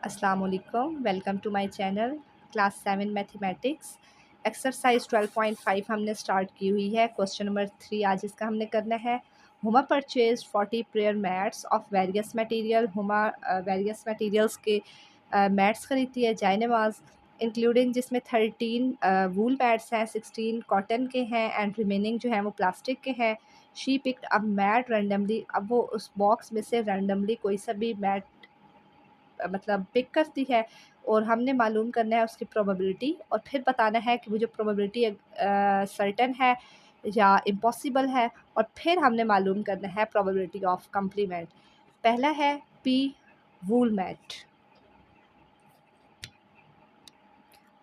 अस्सलाम वालेकुम, welcome to my channel. Class 7 mathematics exercise 12.5 हमने स्टार्ट की हुई है। क्वेश्चन नंबर 3 आज इसका हमने करना है। Huma purchase 40 prayer mats of various material. Huma various materials के मैट्स ख़रीदती है, जाय नमाज इंक्लूडिंग, जिसमें 13 वूल मैट्स हैं, 16 कॉटन के हैं एंड रिमेनिंग जो हैं वो प्लास्टिक के हैं। She picked up mat randomly. अब वो उस बॉक्स में से रैंडमली कोई सा भी मैट मतलब पिक करती है और हमने मालूम करना है उसकी प्रोबेबिलिटी और फिर बताना है कि वो जो प्रोबेबिलिटी सर्टेन है या इम्पॉसिबल है, और फिर हमने मालूम करना है प्रोबेबिलिटी ऑफ कंप्लीमेंट। पहला है पी वूल मैट।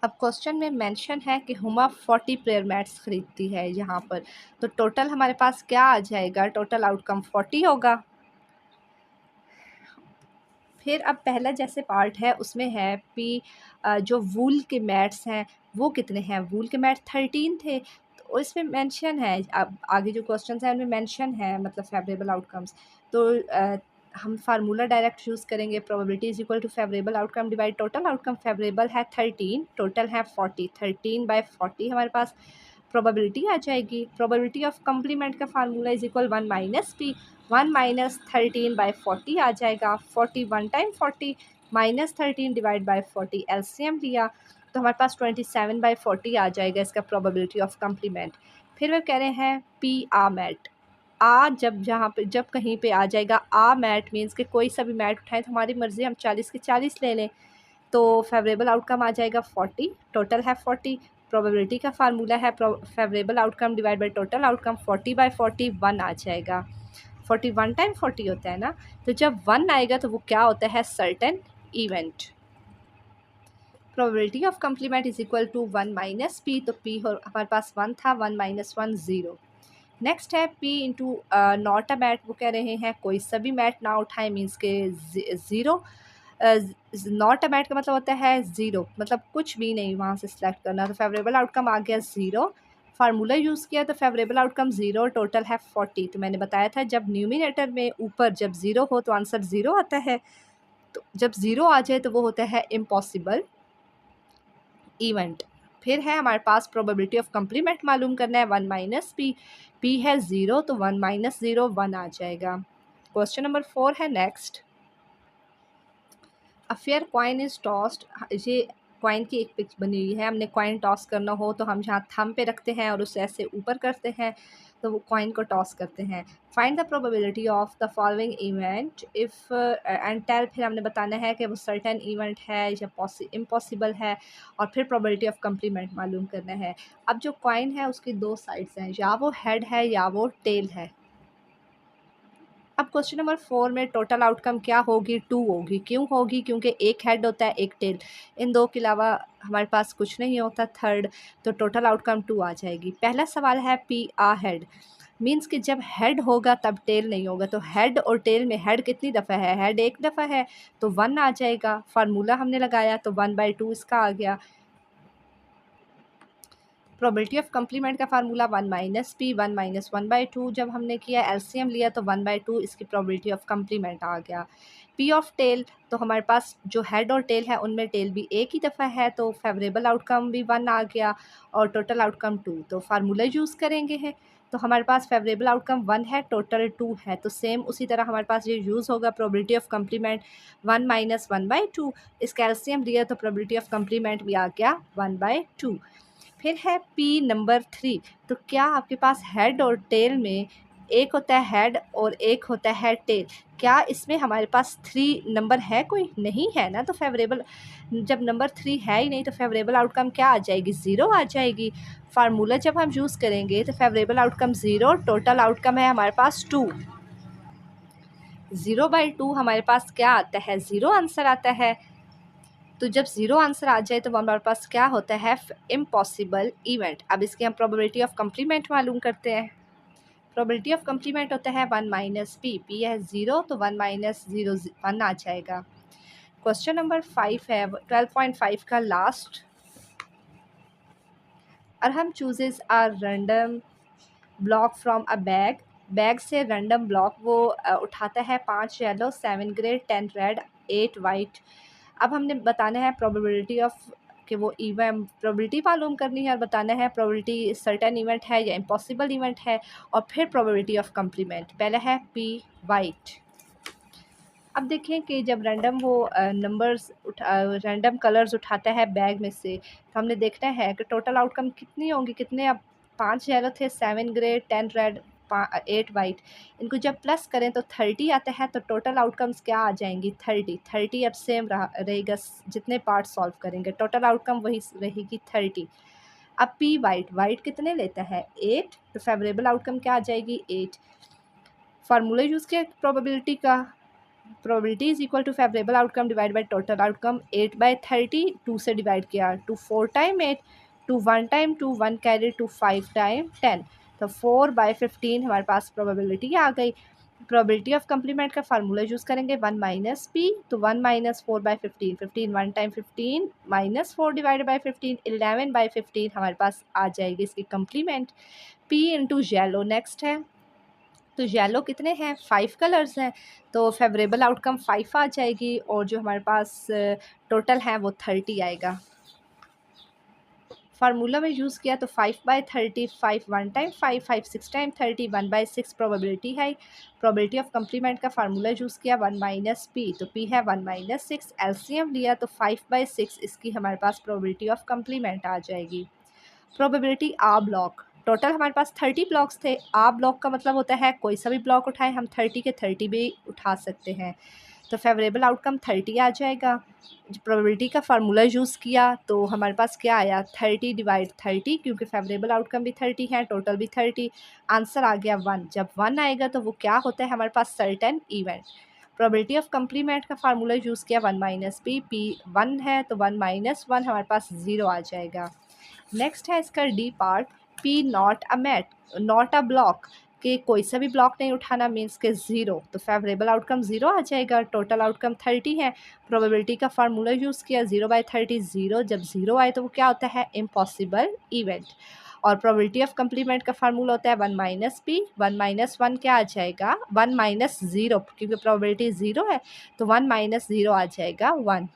अब क्वेश्चन में मेंशन है कि हुमा 40 प्रेयर मैट्स ख़रीदती है यहाँ पर, तो टोटल हमारे पास क्या आ जाएगा? टोटल आउटकम 40 होगा। फिर अब पहला जैसे पार्ट है उसमें है पी जो वूल के मैट्स हैं वो कितने हैं? वूल के मैट 13 थे, तो इसमें मेंशन है, अब आगे जो क्वेश्चंस हैं उनमें मेंशन है मतलब फेवरेबल आउटकम्स। तो हम फार्मूला डायरेक्ट यूज़ करेंगे। Probability is equal to favourable outcome divide total outcome. Favourable है 13, टोटल है 40। 13/40 हमारे पास प्रोबेबिलिटी आ जाएगी। प्रोबेबिलिटी ऑफ कंप्लीमेंट का formula is equal 1 minus P. 1 minus 13/40 आ जाएगा। 40 1 time 40 minus 13 divide by 40 LCM लिया तो हमारे पास 27/40 आ जाएगा इसका प्रोबेबिलिटी ऑफ कंप्लीमेंट। फिर वो कह रहे हैं पी आ मैट। आ जब जहाँ पे जब कहीं पे आ जाएगा आ मैट मीन्स कि कोई सा भी मैट उठाएं तो हमारी मर्ज़ी हम 40 के 40 ले लें, तो फेवरेबल आउटकम आ जाएगा 40। टोटल है 40। प्रोबेबिलिटी का फार्मूला है favourable outcome divide by total outcome. 40/40 1 आ जाएगा। 41 टाइम 40 होता है ना, तो जब 1 आएगा तो वो क्या होता है? Certain event. Probability of complement is equal to 1 minus P, तो पी हमारे पास 1 था, 1 माइनस 1 0। नेक्स्ट है P into not a mat. वो कह रहे हैं कोई सभी मैट ना उठाएं मीन्स के ज़ीरो। नॉट अ मैट का मतलब होता है ज़ीरो, मतलब कुछ भी नहीं वहाँ से सिलेक्ट करना, तो फेवरेबल आउटकम आ गया ज़ीरो। फार्मूला यूज़ किया तो फेवरेबल आउटकम ज़ीरो, टोटल है 40। तो मैंने बताया था जब न्यूमिनेटर में ऊपर जब ज़ीरो हो तो आंसर ज़ीरो आता है, तो जब ज़ीरो आ जाए तो वो होता है इम्पॉसिबल इवेंट। फिर है हमारे पास प्रोबेबिलिटी ऑफ कंप्लीमेंट मालूम करना है। 1 माइनस पी, पी है 0 तो 1 माइनस 0 1 आ जाएगा। क्वेश्चन नंबर 4 है next. A fair coin is tossed. ये कॉइन की एक पिक बनी हुई है। हमने कॉइन टॉस करना हो तो हम जहाँ थंब पे रखते हैं और उसे ऐसे ऊपर करते हैं तो वो कॉइन को टॉस करते हैं। Find the probability of the following event if and tail. फिर हमने बताना है कि वो सर्टेन इवेंट है या इम्पॉसिबल है, और फिर प्रोबेबिलिटी ऑफ कंप्लीमेंट मालूम करना है। अब जो कॉइन है उसकी दो साइड्स हैं, या वो हेड है या वो टेल है। अब क्वेश्चन नंबर 4 में टोटल आउटकम क्या होगी? 2 होगी। क्यों होगी? क्योंकि एक हेड होता है एक टेल, इन दो के अलावा हमारे पास कुछ नहीं होता थर्ड, तो टोटल आउटकम 2 आ जाएगी। पहला सवाल है पी आ हेड, मीन्स कि जब हेड होगा तब टेल नहीं होगा, तो हेड और टेल में हेड कितनी दफ़ा है? हेड एक दफ़ा है तो 1 आ जाएगा। फार्मूला हमने लगाया तो 1/2 इसका आ गया। प्रोबेबिलिटी ऑफ कंप्लीमेंट का फार्मूला 1 माइनस पी, 1 माइनस 1/2। जब हमने किया एलसीएम लिया तो 1/2 इसकी प्रोबेबिलिटी ऑफ कंप्लीमेंट आ गया। पी ऑफ टेल, तो हमारे पास जो हेड और टेल है उनमें टेल भी एक ही दफ़ा है तो फेवरेबल आउटकम भी 1 आ गया और टोटल आउटकम 2। तो फार्मूला यूज़ करेंगे हैं तो हमारे पास फेवरेबल आउटकम 1 है, टोटल 2 है, तो सेम उसी तरह हमारे पास ये यूज़ होगा। प्रोबेबिलिटी ऑफ कंप्लीमेंट 1 माइनस 1/2, इसका एलसीएम लिया तो प्रोबेबिलिटी ऑफ कंप्लीमेंट भी आ गया 1/2। फिर है पी नंबर 3। तो क्या आपके पास हेड और टेल में एक होता है हेड और एक होता है टेल, क्या इसमें हमारे पास 3 नंबर है? कोई नहीं है ना, तो फेवरेबल, जब नंबर 3 है ही नहीं तो फेवरेबल आउटकम क्या आ जाएगी? 0 आ जाएगी। फार्मूला जब हम यूज़ करेंगे तो फेवरेबल आउटकम 0, टोटल आउटकम है हमारे पास 2। 0/2 हमारे पास क्या आता है? 0 आंसर आता है। तो जब 0 आंसर आ जाए तो हमारे पास क्या होता है? Impossible event. अब इसकी हम प्रोबेबिलिटी ऑफ कंप्लीमेंट मालूम करते हैं। प्रोबेबिलिटी ऑफ कंप्लीमेंट होता है 1 माइनस पी, पी है 0 तो 1 माइनस 0 1 आ जाएगा। क्वेश्चन नंबर 5 है 12.5 का last. Arham chooses a random block from a bag. Bag से रैंडम ब्लॉक वो उठाता है 5 येलो, 7 ग्रे, 10 रेड, 8 वाइट। अब हमने बताना है प्रोबेबिलिटी ऑफ कि वो इवेंट, प्रोबेबिलिटी मालूम करनी है और बताना है प्रोबेबिलिटी सर्टेन इवेंट है या इम्पॉसिबल इवेंट है, और फिर प्रोबेबिलिटी ऑफ कंप्लीमेंट। पहला है पी वाइट। अब देखें कि जब रैंडम वो नंबर्स रैंडम कलर्स उठाता है बैग में से, तो हमने देखना है कि टोटल आउटकम कितनी होंगी, कितने, अब 5 येलो थे, 7 ग्रे, 10 रेड, 8 वाइट। इनको जब प्लस करें तो 30 आता है, तो टोटल आउटकम्स क्या आ जाएंगी, 30। 30 अब सेम रहेगा, जितने पार्ट सॉल्व करेंगे टोटल आउटकम वही रहेगी 30। अब पी वाइट, वाइट कितने लेता है, 8, तो फेवरेबल आउटकम क्या आ जाएगी, 8। फार्मूला यूज़ किया प्रोबेबिलिटी का, probability is equal to favourable outcome divide by total outcome. 8/30 2 से डिवाइड किया, 2 4 टाइम 8, 2 1 टाइम 2, 1 कैरी 2 5 टाइम 10, तो 4/15 हमारे पास प्रोबेबिलिटी आ गई। प्रोबेबिलिटी ऑफ कंप्लीमेंट का फार्मूला यूज़ करेंगे 1 माइनस पी, तो 1 minus 4/15, 15 1 time 15 minus 4 divide by 15, 11/15 हमारे पास आ जाएगी इसकी complement. P into yellow next है, तो येलो कितने हैं, 5 कलर्स हैं, तो फेवरेबल आउटकम 5 आ जाएगी, और जो हमारे पास टोटल है वो 30 आएगा। फार्मूला में यूज़ किया तो 5/30, 5 1 टाइम 5, 5 6 टाइम 30, 1/6 प्रोबेबिलिटी है। प्रोबेबिलिटी ऑफ कंप्लीमेंट का फार्मूला यूज़ किया 1 माइनस पी, तो पी है 1 माइनस 6, एलसीएम लिया तो 5/6 इसकी हमारे पास प्रोबेबिलिटी ऑफ कंप्लीमेंट आ जाएगी। प्रोबेबिलिटी आ ब्लॉक, टोटल हमारे पास 30 ब्लॉक्स थे। आ ब्लॉक का मतलब होता है कोई सा भी ब्लॉक उठाएं, हम 30 के 30 भी उठा सकते हैं, तो फेवरेबल आउटकम 30 आ जाएगा। प्रोबेबिलिटी का फार्मूला यूज़ किया तो हमारे पास क्या आया, 30 डिवाइड 30, क्योंकि फेवरेबल आउटकम भी 30 है, टोटल भी 30, आंसर आ गया 1। जब 1 आएगा तो वो क्या होता है हमारे पास, certain event. Probability of complement का फार्मूला यूज़ किया 1 माइनस पी, पी 1 है तो 1 माइनस 1 हमारे पास 0 आ जाएगा। नेक्स्ट है इसका D part, P not a mat, not a block, कि कोई सा भी ब्लॉक नहीं उठाना मीन्स के 0, तो फेवरेबल आउटकम 0 आ जाएगा। टोटल आउटकम 30 है, प्रोबेबिलिटी का फार्मूला यूज़ किया 0/30 0, जब 0 आए तो वो क्या होता है, इम्पॉसिबल इवेंट। और प्रोबेबिलिटी ऑफ कंप्लीमेंट का फार्मूला होता है 1 माइनस पी, 1 माइनस 1 क्या आ जाएगा, 1 माइनस 0, क्योंकि प्रोबेबिलिटी 0 है तो 1 माइनस 0 आ जाएगा 1।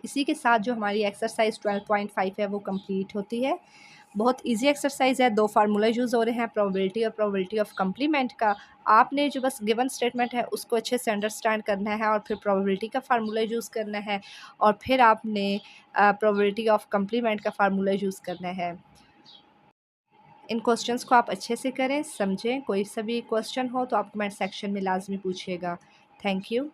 इसी के साथ जो हमारी एक्सरसाइज 12.5 है वो कंप्लीट होती है। बहुत इजी एक्सरसाइज है, 2 फार्मूला यूज़ हो रहे हैं, प्रोबेबिलिटी और प्रोबेबिलिटी ऑफ कंप्लीमेंट का। आपने जो बस गिवन स्टेटमेंट है उसको अच्छे से अंडरस्टैंड करना है, और फिर प्रोबेबिलिटी का फार्मूला यूज़ करना है, और फिर आपने प्रोबेबिलिटी ऑफ कंप्लीमेंट का फार्मूला यूज़ करना है। इन क्वेश्चंस को आप अच्छे से करें, समझें। कोई सा भी क्वेश्चन हो तो आप कमेंट सेक्शन में लाजमी पूछिएगा। Thank you.